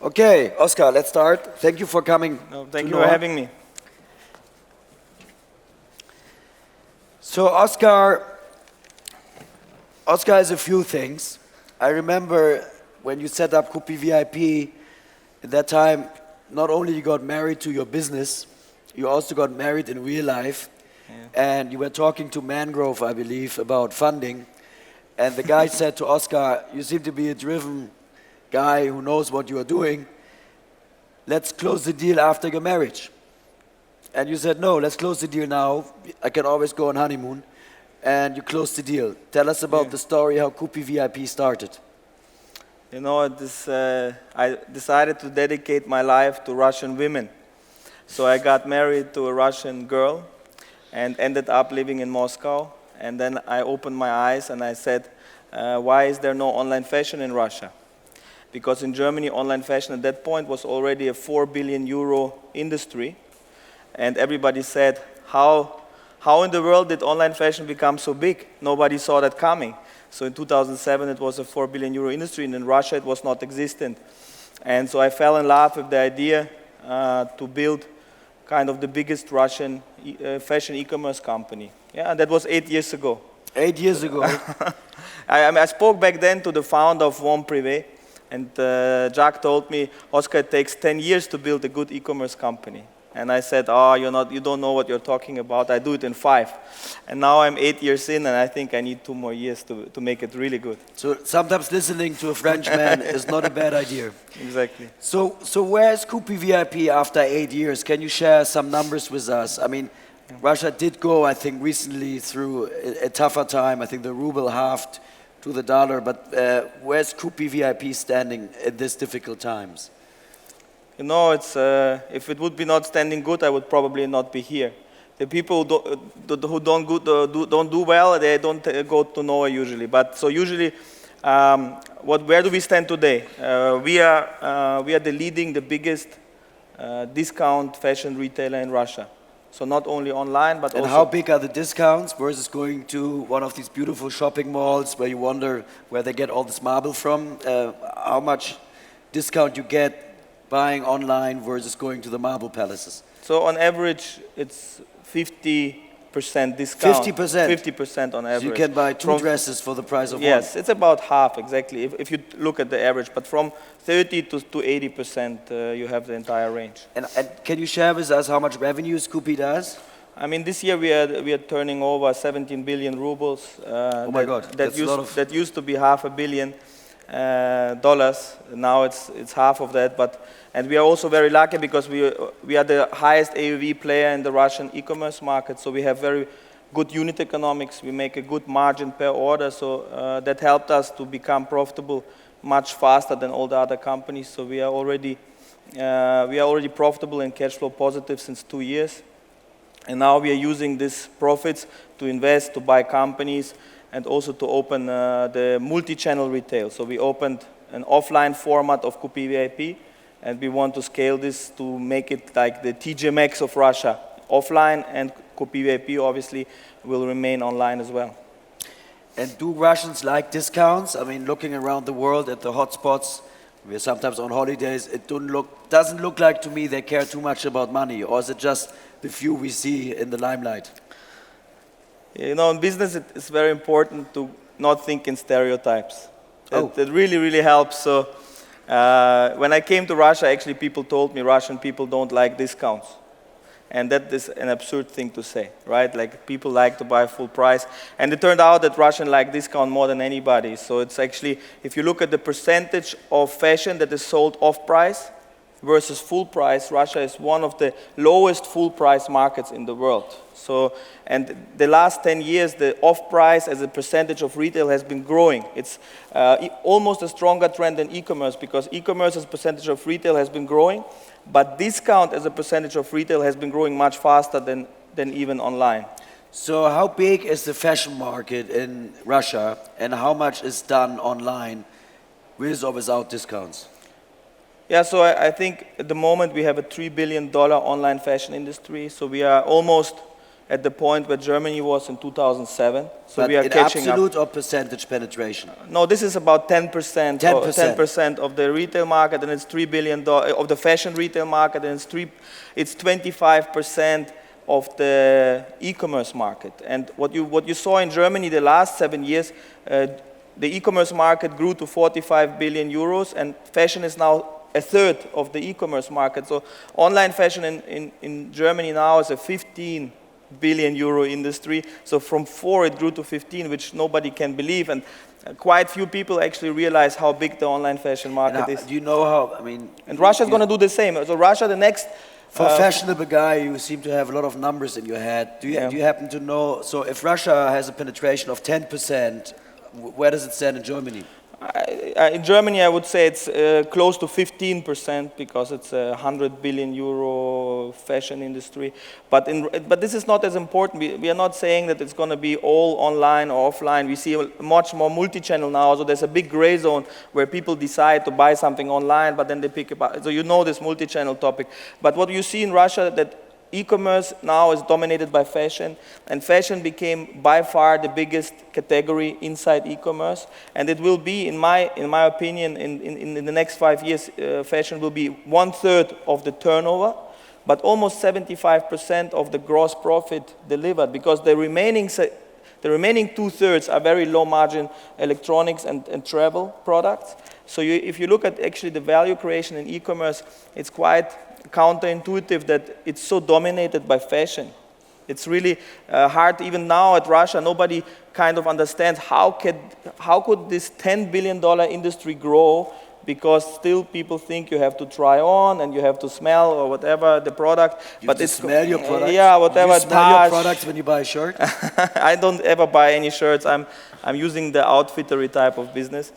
Okay, Oskar, let's start. Thank you for coming. No, thank you for having me. So Oskar is a few things. I remember when you set up KupiVIP, at that time, not only you got married to your business, you also got married in real life. Yeah. And you were talking to Mangrove, I believe, about funding. And the guy said to Oskar, you seem to be a driven guy who knows what you are doing. Let's close the deal after your marriage. And you said, no, let's close the deal now. I can always go on honeymoon. And you closed the deal. Tell us about the story, how KupiVIP started. You know, I decided to dedicate my life to Russian women. So I got married to a Russian girl and ended up living in Moscow. And then I opened my eyes and I said, why is there no online fashion in Russia? Because in Germany, online fashion at that point was already a 4 billion euro industry. And everybody said, how in the world did online fashion become so big? Nobody saw that coming. So in 2007, it was a 4 billion euro industry, and in Russia, it was not existent. And so I fell in love with the idea to build kind of the biggest Russian fashion e-commerce company. Yeah, and that was 8 years ago. 8 years ago. I spoke back then to the founder of One Privé, and Jack told me, Oskar, it takes 10 years to build a good e-commerce company. And I said, oh, you don't know what you're talking about. I do it in 5. And now I'm 8 years in, and I think I need 2 more years to make it really good. So sometimes listening to a Frenchman is not a bad idea. Exactly. So where's KupiVIP after 8 years? Can you share some numbers with us? I mean, Russia did go, I think, recently through a tougher time. I think the ruble halved to the dollar. But where's KupiVIP standing at these difficult times? You know, if it would be not standing good, I would probably not be here. The people who don't do well, they don't go to NOAH usually. But so usually, where do we stand today? We are the biggest discount fashion retailer in Russia. So not only online, but also. And how big are the discounts versus going to one of these beautiful shopping malls where you wonder where they get all this marble from? How much discount you get buying online versus going to the marble palaces? So on average, it's 50% discount. 50%? 50% on average. So you can buy two dresses for the price of one? Yes, it's about half, exactly, if you look at the average. But from 30 to 80%, you have the entire range. And can you share with us how much revenues Kupi does? I mean, this year we are turning over 17 billion rubles. Oh my God, that used to be $500 million. Now it's half of that, and we are also very lucky because we are the highest AOV player in the Russian e-commerce market, so we have very good unit economics. We make a good margin per order, so that helped us to become profitable much faster than all the other companies. So we are already profitable and cash flow positive since 2 years, and now we are using these profits to invest, to buy companies, and also to open the multi-channel retail. So we opened an offline format of KupiVIP, and we want to scale this to make it like the TJ Maxx of Russia, offline, and KupiVIP obviously will remain online as well. And do Russians like discounts? I mean, looking around the world at the hotspots, we're sometimes on holidays, it doesn't look like to me they care too much about money, or is it just the few we see in the limelight? You know, in business, it's very important to not think in stereotypes. That really, really helps. So when I came to Russia, actually people told me Russian people don't like discounts. And that is an absurd thing to say, right? Like, people like to buy full price. And it turned out that Russians like discount more than anybody. So it's actually, if you look at the percentage of fashion that is sold off price versus full price, Russia is one of the lowest full price markets in the world. So, and the last 10 years, the off price as a percentage of retail has been growing. It's almost a stronger trend than e-commerce, because e-commerce as a percentage of retail has been growing, but discount as a percentage of retail has been growing much faster than even online. So how big is the fashion market in Russia, and how much is done online with or without discounts? Yeah, so I think at the moment we have a $3 billion online fashion industry. So we are almost at the point where Germany was in 2007. So but we are in catching absolute up. or percentage penetration? No, this is about 10%. 10%. Of the retail market, and it's $3 billion of the fashion retail market, and it's 25% of the e-commerce market. And what you saw in Germany the last 7 years, the e-commerce market grew to 45 billion euros, and fashion is now a third of the e-commerce market. So online fashion in Germany now is a 15 billion euro industry. So from 4 it grew to 15, which nobody can believe. And quite few people actually realize how big the online fashion market is. Do you know how, I mean... And Russia is going to do the same. So Russia, the next... For a fashionable guy, you seem to have a lot of numbers in your head. Do you happen to know, so if Russia has a penetration of 10%, where does it stand in Germany? In Germany, I would say it's close to 15% because it's a 100 billion euro fashion industry. But this is not as important. We are not saying that it's going to be all online or offline. We see much more multi-channel now. So there's a big gray zone where people decide to buy something online, but then they pick it up. So you know this multi-channel topic. But what you see in Russia, that e-commerce now is dominated by fashion, and fashion became by far the biggest category inside e-commerce, and it will be, in my opinion, in the next 5 years, fashion will be 1/3 of the turnover, but almost 75% of the gross profit delivered, because the remaining 2/3 are very low margin electronics and travel products. So if you look at actually the value creation in e-commerce, it's quite counterintuitive that it's so dominated by fashion. It's really hard, even now at Russia, nobody kind of understands how could this $10 billion industry grow, because still people think you have to try on and you have to smell or whatever the product. But it's smell your products? Yeah, whatever. You smell your products when you buy a shirt? I don't ever buy any shirts. I'm using the outfittery type of business.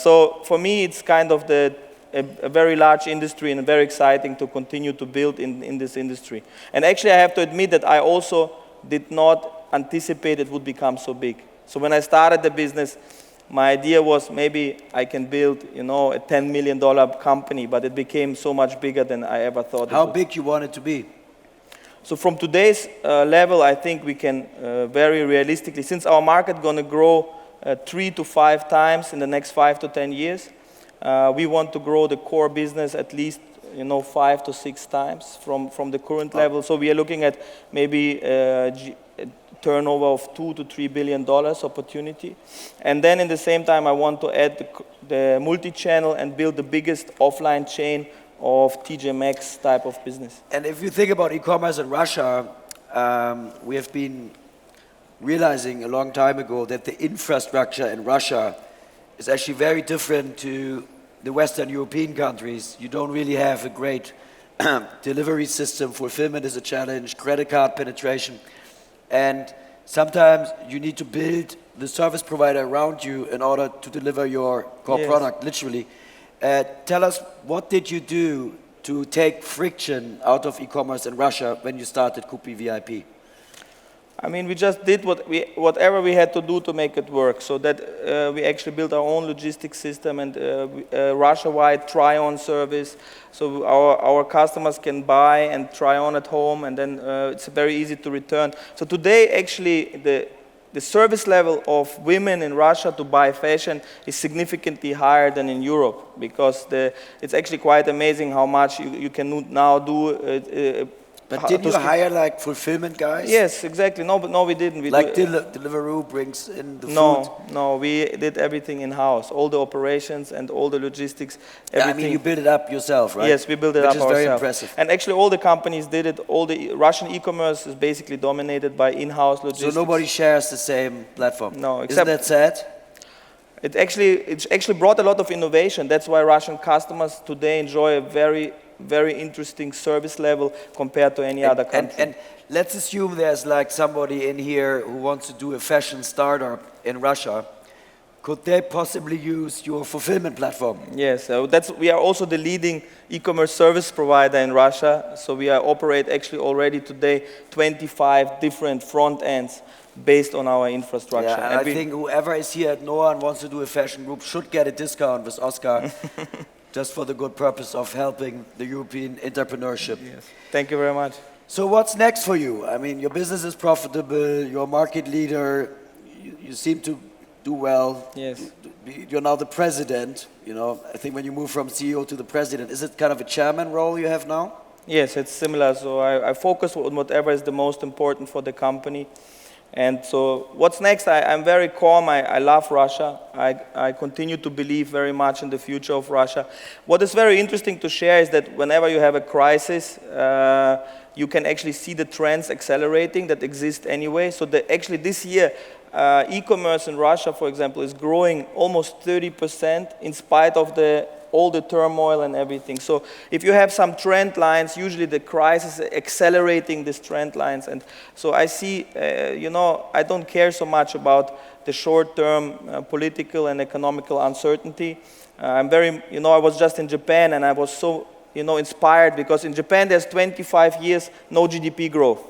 So for me, it's kind of a very large industry, and very exciting to continue to build in this industry. And actually, I have to admit that I also did not anticipate it would become so big. So when I started the business, my idea was maybe I can build, a $10 million company, but it became so much bigger than I ever thought. How big you want it to be? So from today's level, I think we can very realistically, since our market is going to grow 3 to 5 times in the next 5 to 10 years, we want to grow the core business at least 5 to 6 times from the current level. So we are looking at maybe a turnover of $2 to $3 billion opportunity. And then in the same time, I want to add the multi-channel and build the biggest offline chain of TJ Maxx type of business. And if you think about e-commerce in Russia, we have been realizing a long time ago that the infrastructure in Russia is actually very different to the Western European countries. You don't really have a great delivery system. Fulfillment is a challenge, credit card penetration. And sometimes you need to build the service provider around you in order to deliver your core product, literally. Tell us, what did you do to take friction out of e-commerce in Russia when you started KupiVIP? I mean, we just did whatever we had to do to make it work. So that we actually built our own logistics system and Russia-wide try-on service. So our customers can buy and try on at home, and then it's very easy to return. So today, actually, the service level of women in Russia to buy fashion is significantly higher than in Europe, because it's actually quite amazing how much you can now do. But did you hire like fulfillment guys? Yes, exactly. No, we didn't. Deliveroo brings in the food? No, we did everything in-house. All the operations and all the logistics, everything. I mean, you built it up yourself, right? Yes, we built it up ourselves. Which is very impressive. And actually all the companies did it. All the Russian e-commerce is basically dominated by in-house logistics. So nobody shares the same platform? No, except... Isn't that sad? It actually brought a lot of innovation. That's why Russian customers today enjoy a very interesting service level compared to any other country. And let's assume there's like somebody in here who wants to do a fashion startup in Russia. Could they possibly use your fulfillment platform? Yes, we are also the leading e-commerce service provider in Russia. So we operate actually already today 25 different front ends based on our infrastructure. Yeah, and I think whoever is here at NOAH and wants to do a fashion group should get a discount with Oskar. Just for the good purpose of helping the European entrepreneurship. Yes. Thank you very much. So what's next for you? I mean, your business is profitable, you're a market leader, you seem to do well. Yes. You're now the president, you know. I think when you move from CEO to the president, is it kind of a chairman role you have now? Yes, it's similar. So I focus on whatever is the most important for the company. And so what's next? I'm very calm. I love Russia. I continue to believe very much in the future of Russia. What is very interesting to share is that whenever you have a crisis, you can actually see the trends accelerating that exist anyway. So actually this year, e-commerce in Russia, for example, is growing almost 30% in spite of all the turmoil and everything. So if you have some trend lines, usually the crisis is accelerating these trend lines. And so I see, I don't care so much about the short-term political and economical uncertainty. I'm very, I was just in Japan and I was so, inspired because in Japan there's 25 years no GDP growth.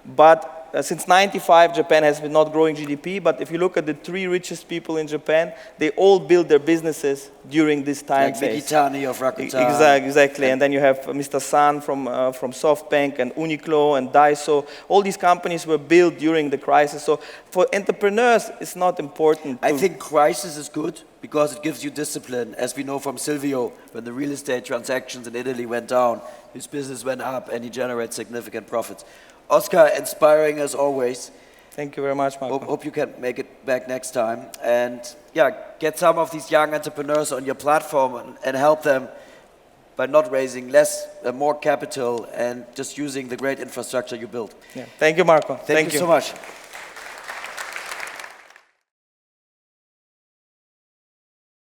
But since 95, Japan has been not growing GDP, but if you look at the 3 richest people in Japan, they all built their businesses during this time phase. Like Vitani of Rakuten. Exactly, and then you have Mr. San from SoftBank and Uniqlo and Daiso. All these companies were built during the crisis. So for entrepreneurs, it's not important. I think crisis is good because it gives you discipline. As we know from Silvio, when the real estate transactions in Italy went down, his business went up and he generates significant profits. Oskar, inspiring as always. Thank you very much, Marco. Hope you can make it back next time. And yeah, get some of these young entrepreneurs on your platform and help them by not raising more capital and just using the great infrastructure you built. Yeah. Thank you, Marco. Thank you so much.